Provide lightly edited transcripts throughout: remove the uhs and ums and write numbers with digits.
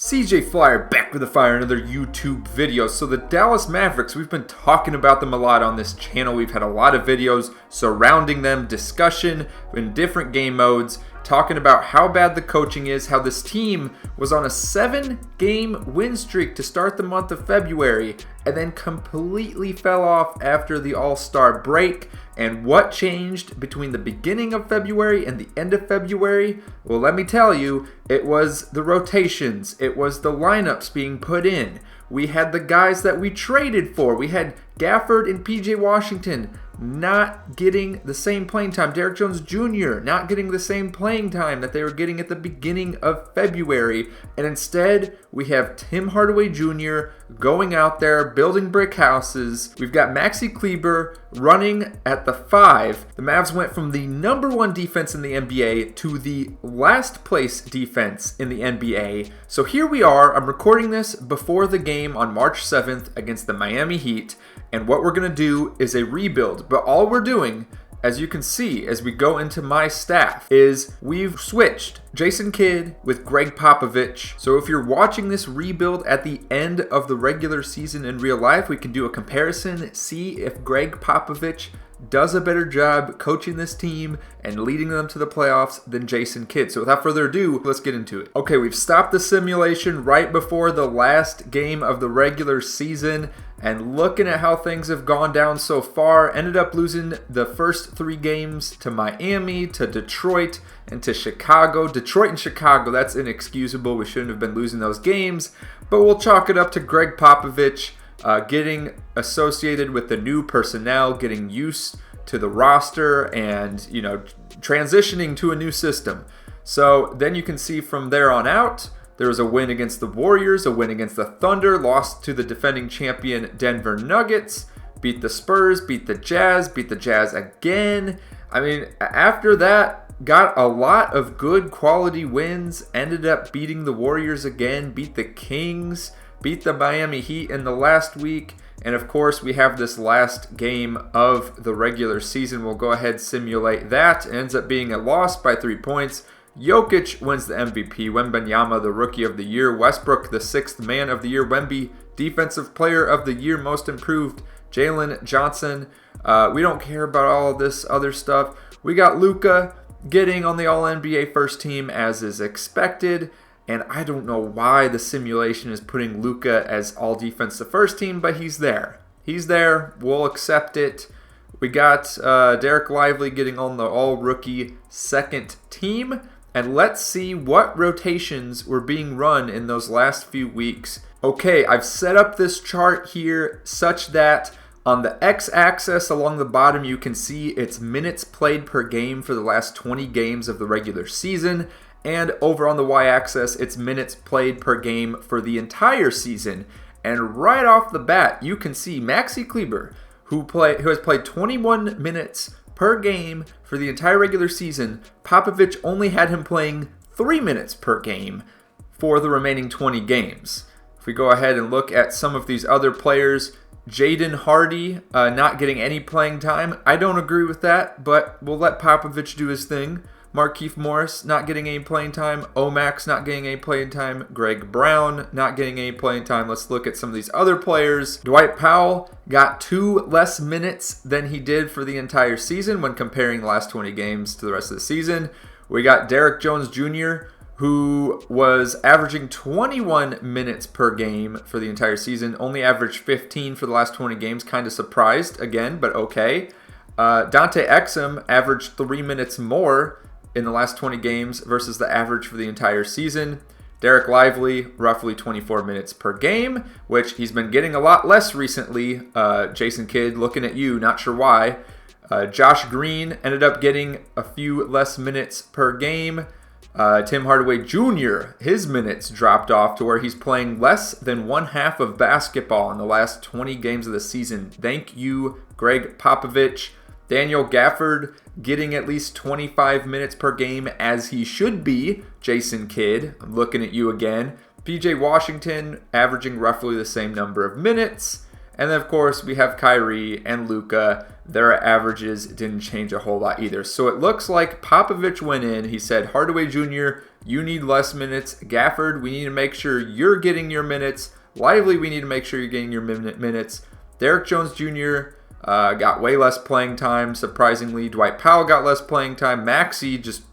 CJ Flyer back with the fire, another YouTube video. So the Dallas Mavericks, we've been talking about them a lot on this channel. We've had a lot of videos surrounding them, discussion in different game modes, talking about how bad the coaching is, how this team was on a 7-game win streak to start the month of February and then completely fell off after the All-Star break. And what changed between the beginning of February and the end of February? Well, let me tell you, it was the rotations. It was the lineups being put in. We had the guys that we traded for. We had Gafford and PJ Washington not getting the same playing time. Derrick Jones Jr. not getting the same playing time that they were getting at the beginning of February. And instead, we have Tim Hardaway Jr. going out there, building brick houses. We've got Maxi Kleber running at the 5. The Mavs went from the #1 defense in the NBA to the last place defense in the NBA. So here we are. I'm recording this before the game on March 7th against the Miami Heat. And what we're going to do is a rebuild. But all we're doing, as you can see as we go into my staff, is we've switched Jason Kidd with Gregg Popovich. So if you're watching this rebuild at the end of the regular season in real life, we can do a comparison, see if Gregg Popovich does a better job coaching this team and leading them to the playoffs than Jason Kidd. So without further ado, let's get into it. Okay, we've stopped the simulation right before the last game of the regular season, and looking at how things have gone down so far, ended up losing the first 3 games to Miami, to Detroit, and to Chicago. Detroit and Chicago, that's inexcusable. We shouldn't have been losing those games, but we'll chalk it up to Gregg Popovich getting associated with the new personnel, getting used to the roster, and transitioning to a new system. So then you can see from there on out, there was a win against the Warriors, a win against the Thunder, lost to the defending champion Denver Nuggets, beat the Spurs, beat the Jazz again. I mean, after that, got a lot of good quality wins, ended up beating the Warriors again, beat the Kings, beat the Miami Heat in the last week, and of course we have this last game of the regular season. We'll go ahead and simulate that. It ends up being a loss by 3 points. Jokic wins the MVP, Wembanyama the Rookie of the Year, Westbrook the 6th Man of the Year, Wemby Defensive Player of the Year, Most Improved, Jalen Johnson. We don't care about all of this other stuff. We got Luka getting on the All-NBA first team as is expected. And I don't know why the simulation is putting Luka as all-defense the first team, but he's there. He's there. We'll accept it. We got Derek Lively getting on the all-rookie second team. And let's see what rotations were being run in those last few weeks. Okay, I've set up this chart here such that on the x-axis along the bottom, you can see it's minutes played per game for the last 20 games of the regular season. And over on the y-axis, it's minutes played per game for the entire season. And right off the bat, you can see Maxi Kleber, who has played 21 minutes per game for the entire regular season. Popovich only had him playing 3 minutes per game for the remaining 20 games. If we go ahead and look at some of these other players, Jaden Hardy not getting any playing time. I don't agree with that, but we'll let Popovich do his thing. Markieff Morris not getting any playing time. Omax not getting any playing time. Greg Brown not getting any playing time. Let's look at some of these other players. Dwight Powell got 2 less minutes than he did for the entire season when comparing the last 20 games to the rest of the season. We got Derrick Jones Jr., who was averaging 21 minutes per game for the entire season. Only averaged 15 for the last 20 games. Kind of surprised again, but okay. Dante Exum averaged 3 minutes more in the last 20 games versus the average for the entire season. Derek Lively, roughly 24 minutes per game, which he's been getting a lot less recently. Jason Kidd, looking at you, not sure why. Josh Green ended up getting a few less minutes per game. Tim Hardaway Jr., his minutes dropped off to where he's playing less than 1/2 of basketball in the last 20 games of the season. Thank you, Gregg Popovich. Daniel Gafford getting at least 25 minutes per game as he should be. Jason Kidd, I'm looking at you again. PJ Washington averaging roughly the same number of minutes. And then, of course, we have Kyrie and Luka their averages didn't change a whole lot either. So it looks like Popovich went in. He said, Hardaway Jr., you need less minutes. Gafford, we need to make sure you're getting your minutes. Lively, we need to make sure you're getting your minutes. Derrick Jones Jr. Got way less playing time, surprisingly. Dwight Powell got less playing time. Maxey just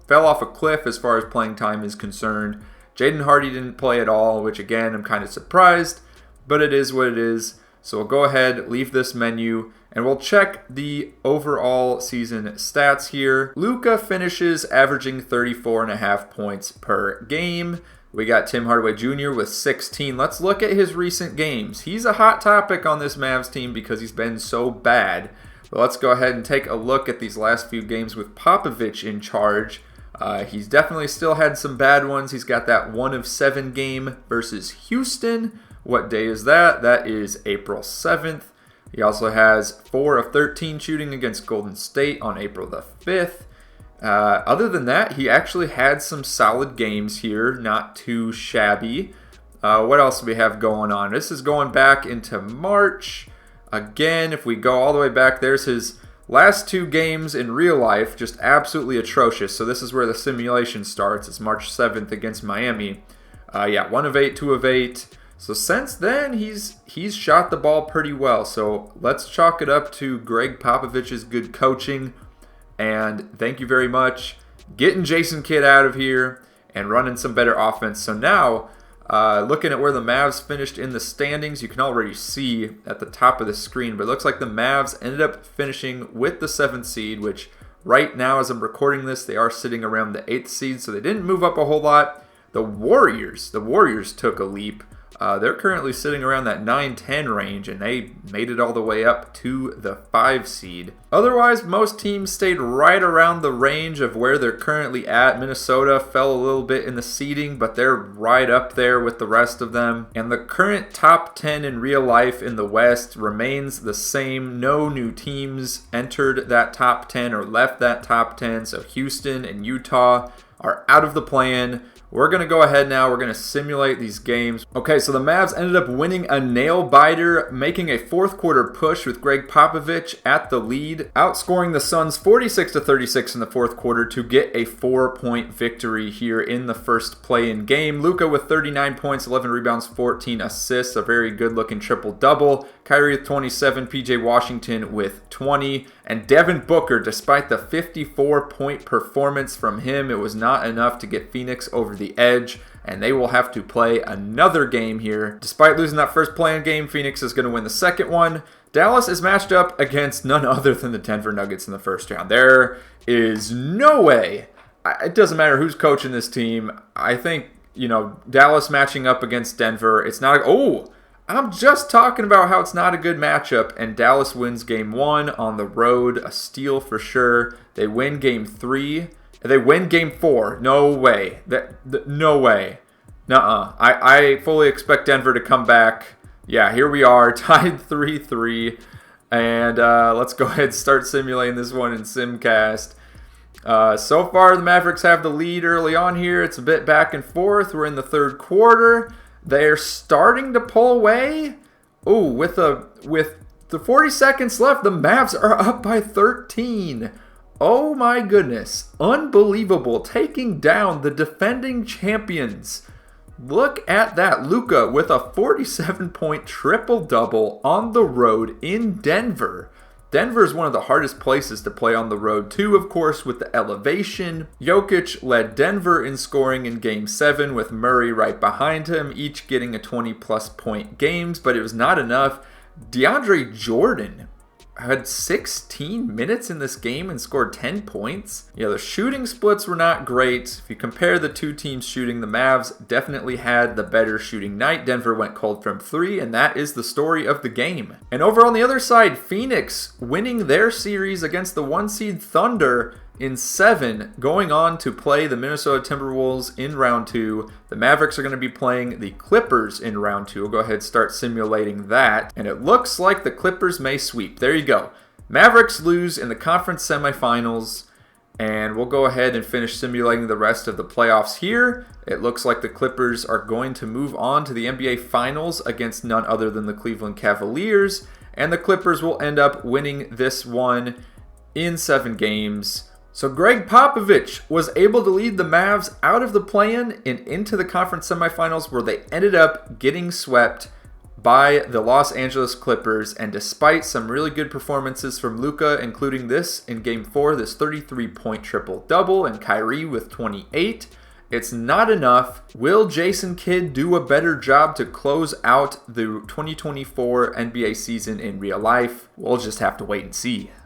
fell off a cliff as far as playing time is concerned. Jaden Hardy didn't play at all, which again, I'm kind of surprised, but it is what it is. So we'll go ahead, leave this menu, and we'll check the overall season stats here. Luka finishes averaging 34.5 points per game. We got Tim Hardaway Jr. with 16. Let's look at his recent games. He's a hot topic on this Mavs team because he's been so bad. But let's go ahead and take a look at these last few games with Popovich in charge. He's definitely still had some bad ones. He's got that 1 of 7 game versus Houston. What day is that? That is April 7th. He also has 4 of 13 shooting against Golden State on April the 5th. Other than that, he actually had some solid games here, not too shabby. What else do we have going on? This is going back into March. Again, if we go all the way back, there's his last 2 games in real life, just absolutely atrocious. So this is where the simulation starts. It's March 7th against Miami. 1 of 8, 2 of 8. So since then, he's shot the ball pretty well. So let's chalk it up to Gregg Popovich's good coaching. And thank you very much. Getting Jason Kidd out of here and running some better offense. So now, looking at where the Mavs finished in the standings, you can already see at the top of the screen. But it looks like the Mavs ended up finishing with the 7th seed, which right now as I'm recording this, they are sitting around the 8th seed. So they didn't move up a whole lot. The Warriors took a leap. They're currently sitting around that 9-10 range, and they made it all the way up to the 5 seed. Otherwise, most teams stayed right around the range of where they're currently at. Minnesota fell a little bit in the seeding, but they're right up there with the rest of them. And the current top 10 in real life in the West remains the same. No new teams entered that top 10 or left that top 10, so Houston and Utah are out of the play-in. We're going to go ahead now. We're going to simulate these games. Okay, so the Mavs ended up winning a nail-biter, making a fourth quarter push with Gregg Popovich at the lead, outscoring the Suns 46-36 in the fourth quarter to get a 4-point victory here in the first play-in game. Luka with 39 points, 11 rebounds, 14 assists, a very good-looking triple-double. Kyrie with 27, PJ Washington with 20, and Devin Booker, despite the 54-point performance from him, it was not enough to get Phoenix over the edge, and they will have to play another game here. Despite losing that first play-in game, Phoenix is going to win the second one. Dallas is matched up against none other than the Denver Nuggets in the first round. There is no way. It doesn't matter who's coaching this team. I think, Dallas matching up against Denver, it's not... I'm just talking about how it's not a good matchup, and Dallas wins game 1 on the road, a steal for sure. They win game 3. They win game 4. No way. No way. Nuh-uh. I fully expect Denver to come back. Yeah, here we are, tied 3-3. And let's go ahead and start simulating this one in Simcast. So far, the Mavericks have the lead early on here. It's a bit back and forth. We're in the third quarter. They're starting to pull away. With the 40 seconds left, the Mavs are up by 13. Oh my goodness. Unbelievable. Taking down the defending champions. Look at that. Luka with a 47-point triple-double on the road in Denver. Denver is one of the hardest places to play on the road too, of course, with the elevation. Jokic led Denver in scoring in Game 7 with Murray right behind him, each getting a 20-plus point games, but it was not enough. DeAndre Jordan had 16 minutes in this game and scored 10 points. The shooting splits were not great. If you compare the two teams shooting, the Mavs definitely had the better shooting night. Denver went cold from 3, and that is the story of the game. And over on the other side, Phoenix winning their series against the 1-seed Thunder in 7, going on to play the Minnesota Timberwolves in round 2. The Mavericks are going to be playing the Clippers in round 2. We'll go ahead and start simulating that. And it looks like the Clippers may sweep. There you go. Mavericks lose in the conference semifinals. And we'll go ahead and finish simulating the rest of the playoffs here. It looks like the Clippers are going to move on to the NBA Finals against none other than the Cleveland Cavaliers. and the Clippers will end up winning this one in 7 games. So Gregg Popovich was able to lead the Mavs out of the play-in and into the conference semifinals, where they ended up getting swept by the Los Angeles Clippers. And despite some really good performances from Luka, including this in Game 4, this 33-point triple-double, and Kyrie with 28, it's not enough. Will Jason Kidd do a better job to close out the 2024 NBA season in real life? We'll just have to wait and see.